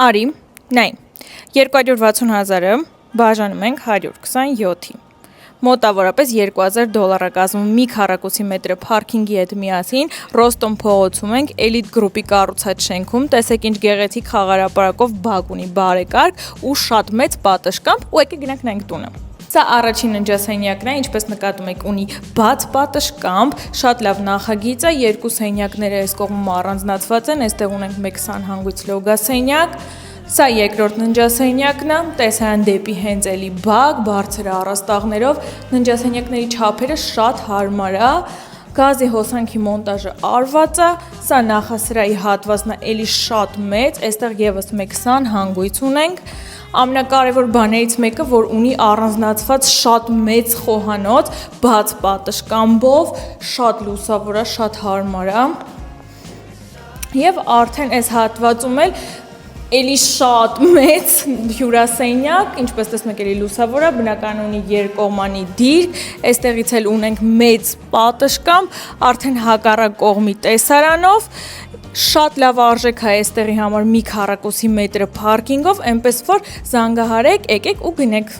Արի, նայ, 260,000-ը բաժանում ենք 127-ի, մոտավորապես $2000 կազմում մի քառակուսի մետրը փարքինգի հետ միասին, Ռոստոմ փողոցում ենք, էլիտ գրուպի կառուցած շենքում, տեսեք ինչ գեղեցիկ խաղարապարակով բակ ունի, բարեկարգ ու շատ մեծ պատշգամբ, ու եկեք գնանք նայենք տունը։ Սա առաջին ննջասենյակն է, ինչպես նկատում եք, ունի բաց պատշգամբ, շատ լավ նախագիծ է, երկու սենյակները այս կողմում առանձնացված են, այստեղ ունենք մեկ սանհանգույց լոգասենյակ, սա երկրորդ ննջասենյակն է, տեսարան դեպի հենց էլի բակ, բարձր առաստաղներով, ննջասենյակների չափերը շատ հարմար է, գազի հոսանքի մոնտաժը արված է, սա նախասրահի հատվածն է, էլի շատ մեծ, այստեղ եւս մեկ սանհանգույց ունենք, ամենակարևոր բաներից մեկը, որ ունի առանձնացված շատ մեծ խոհանոց, բաց պատշգամբով, շատ լուսավոր է, շատ հարմար է, եւ արդեն այս հատվածում էլի շատ մեծ հյուրասենյակ, ինչպես տեսնում եք, էլի լուսավոր է, բնական ունի երկկողմանի դիրք, այստեղից էլ ունենք մեծ պատշգամբ, արդեն հակառակ կողմի տեսարանով, շատ լավ արժեք է այստեղի համար մի քառակուսի մետրը փարքինգով, այնպես որ զանգահարեք, եկեք ու գնեք։